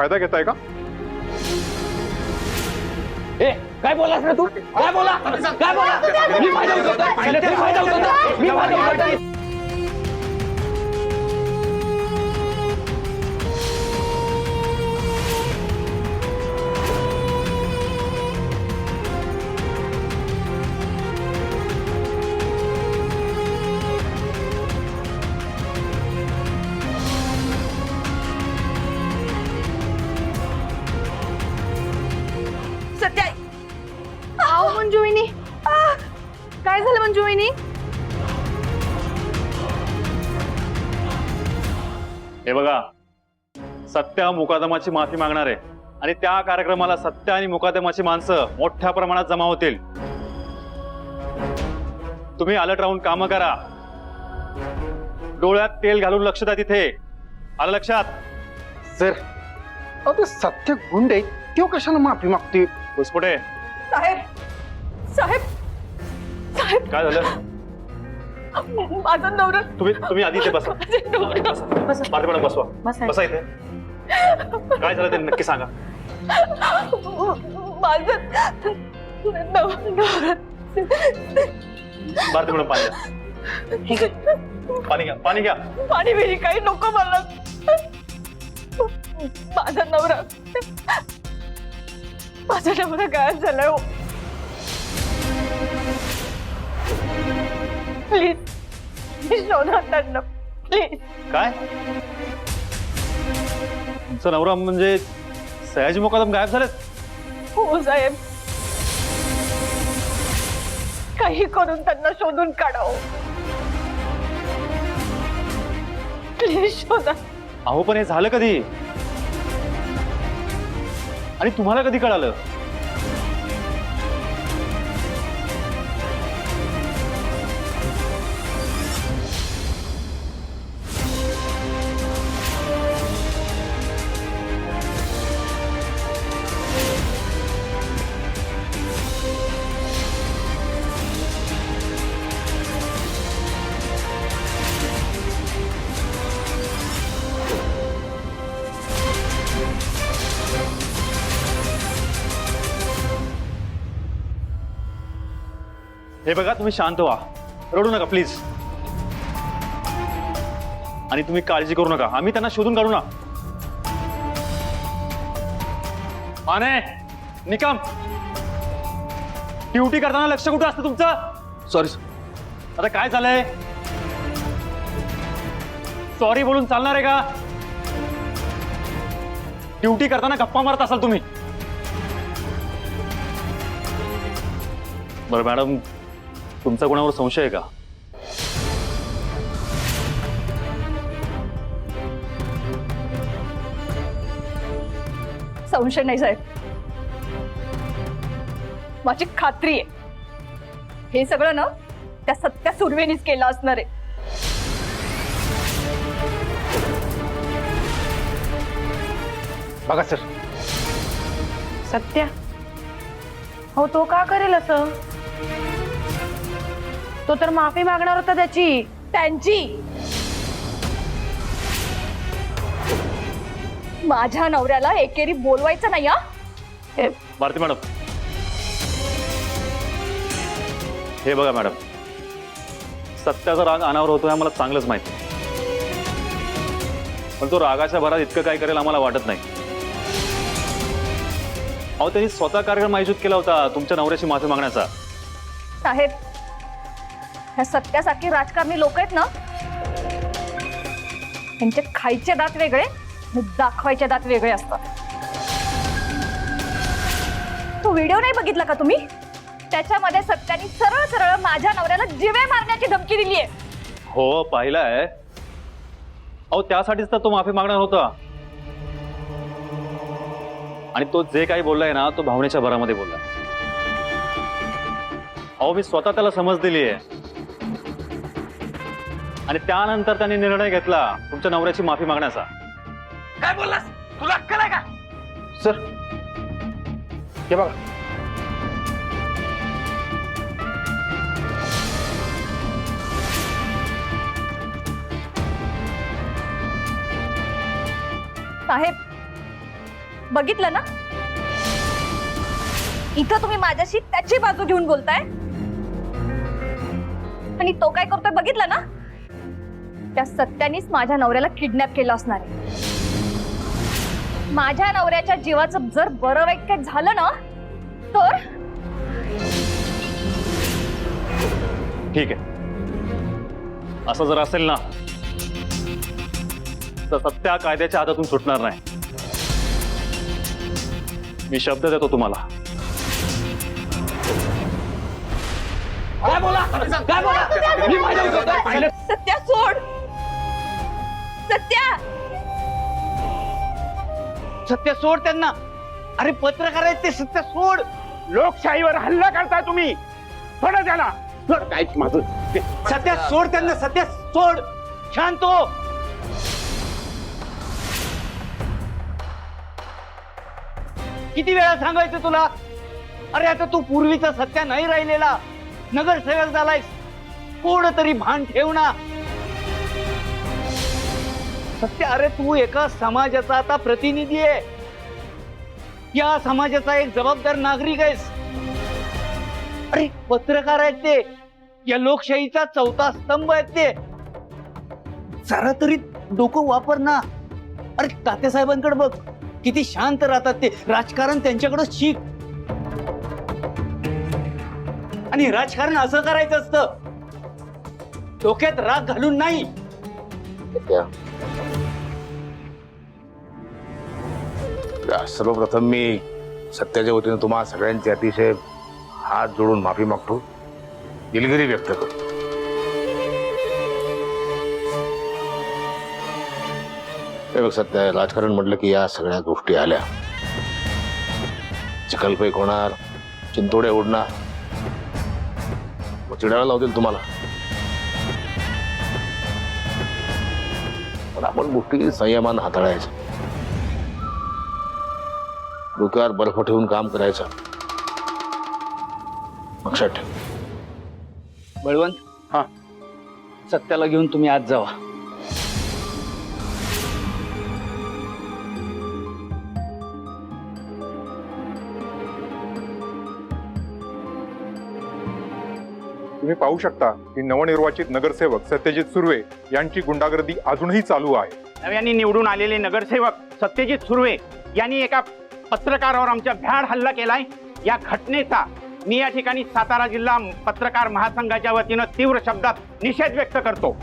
फायदा घेताय का? ए काय बोलास रे तू? काय बोला? काय बोला? मी फायदा उचलतोय. पाहिलं ते फायदा उचलतोय. मी फायदा उचलतोय. सत्या आओ मंजू वहिनी काय झालं मंजू वहिनी? हे बघा, सत्या मुकादमाची माफी मागणार आहे आणि त्या कार्यक्रमाला सत्या आणि मुकादमाची माणसं मोठ्या प्रमाणात जमा होतील. तुम्ही अलर्ट राहून कामं करा. डोळ्यात तेल घालून लक्ष द्या तिथे. आलं लक्षात? सर अरे सत्य गुंड आहे, तो कशाला माफी मागतोय? घुसपुटे, साहेब साहेब साहेब काय झालं? माझा नवरा तुम्ही आधी इथे बसा. बसा. पार्टी मॅडम बसवा. बसा इथे. काय झालं ते नक्की सांगा. माझा नवरा भारती मॅडम पाणी द्या. पाणी घ्या, पाणी घ्या. पाणी बिरी काही नको मला. माझा नवरा गायब झालाय हो. प्लीज शोधा त्यांना प्लीज. काय? तुमचा नवरा म्हणजे सयाजी मुकादम गायब झालेत? हो साहेब, काही करून त्यांना शोधून काढावं. प्लीज शोधा. अहो पण हे झालं कधी आणि तुम्हाला कधी कळालं? हे बघा, तुम्ही शांत व्हा, रडू नका प्लीज. आणि तुम्ही काळजी करू नका, आम्ही त्यांना शोधून काढू ना. माने, निकम, ड्युटी करताना लक्ष कुठं असतं तुमचं? सॉरी. आता काय झालंय? सॉरी बोलून चालणार आहे का? ड्युटी करताना गप्पा मारत असाल तुम्ही. बरं मॅडम, तुमचा कोणावर संशय आहे का? संशय नाही साहेब, माझी खात्री आहे हे सगळं ना त्या सत्या सुर्वेनीच केलं असणार आहे. बघा सर, सत्या हो तो का करेल असं? तो तर माफी मागणार होता त्याची. त्यांची. माझ्या नवऱ्याला एकेरी बोलवायचं नाही. हा भारती मॅडम, हे बघा मॅडम, सत्याचा राग अनावर होतो हे आम्हाला चांगलंच माहिती, पण तो रागाच्या भरात इतकं काय करेल आम्हाला वाटत नाही. अहो, त्यांनी स्वतः कार्यक्रम आयोजित केला होता तुमच्या नवऱ्याची माफी मागण्याचा. साहेब, ह्या सत्यासारखी राजकारणी लोक आहेत ना, त्यांचे खायचे दात वेगळे आणि दाखवायचे दात वेगळे असतात. तो व्हिडिओ नाही बघितला का तुम्ही? त्याच्यामध्ये सत्याने सरळ सरळ माझ्या नवऱ्याला जिवे मारण्याची धमकी दिली आहे. हो, पाहिलाय. अहो, त्यासाठीच तर तो माफी मागणार होता. आणि तो जे काही बोललाय ना, तो भावनेच्या भरामध्ये बोलला. अहो, मी स्वतः त्याला समज दिली आहे आणि त्यानंतर त्यांनी निर्णय घेतला तुमच्या नवऱ्याची माफी मागण्याचा. काय बोललास? तुला अक्कल आहे का? सर हे बघा, साहेब, बघितलं ना, इथं तुम्ही माझ्याशी त्याची बाजू घेऊन बोलताय आणि तो काय करतोय बघितलं ना. त्या सत्यानीच माझ्या नवऱ्याला किडनॅप केलं असणार आहे. माझ्या नवऱ्याच्या जीवाचं जर बरं वाईट काय झालं ना तर ठीक आहे, असं जर असेल ना तर सत्या कायद्याच्या हातातून सुटणार नाही. मी शब्द देतो तुम्हाला. काय बोला मी फायदा उचलतोय. पाहिलं? सत्या सोड. सत्या सत्य सोड त्यांना. अरे पत्रकार आहेत ते, सत्य सोड. लोकशाहीवर हल्ला करताय तुम्ही. सोडा त्याला. सोड. काय माझं सत्य सोड त्यांना. सत्य सोड. शांत हो. किती वेळा सांगायचं तुला. अरे आता तू पूर्वीचा सत्य नाही राहिलेला. नगरसेवक झालायस. कोण तरी भान ठेव ना. सत्य अरे तू एका समाजाचा आता प्रतिनिधी आहे. या समाजाचा एक जबाबदार नागरिक आहेस. अरे पत्रकार आहेत ते. या लोकशाहीचा चौथा स्तंभ आहेत ते. जरा तरी डोकं वापर ना. अरे तात्यासाहेबांकडे बघ, किती शांत राहतात ते. राजकारण त्यांच्याकडे शिक. आणि राजकारण असं करायचं असतं, डोक्यात राग घालून नाही. सर्वप्रथम मी सत्याच्या वतीने तुम्हा सगळ्यांचे अतिशय हात जोडून माफी मागतो, दिलगिरी व्यक्त करतो. हे बघ सत्य, राजकारण म्हटलं की या सगळ्या गोष्टी आल्या. चिखलफेक होणार, चिंतोडे उडणार, मग चिडायला लावतील तुम्हाला. पण आपण गोष्टी संयमानं हाताळायच्या, डोक्यावर बर्फ ठेवून काम करायचं. लक्षात ठेव. बळवंत, हा. सत्याला घेऊन तुम्ही आज जावा. तुम्ही पाहू शकता की नवनिर्वाचित नगरसेवक सत्यजित सुर्वे यांची गुंडागर्दी अजूनही चालू आहे. नव्याने निवडून आलेले नगरसेवक सत्यजित सुर्वे यांनी एका पत्रकारावर आमच्या भ्याड हल्ला केलाय. या घटनेचा मी या ठिकाणी सातारा जिल्हा पत्रकार महासंघाच्या वतीनं तीव्र शब्दात निषेध व्यक्त करतो.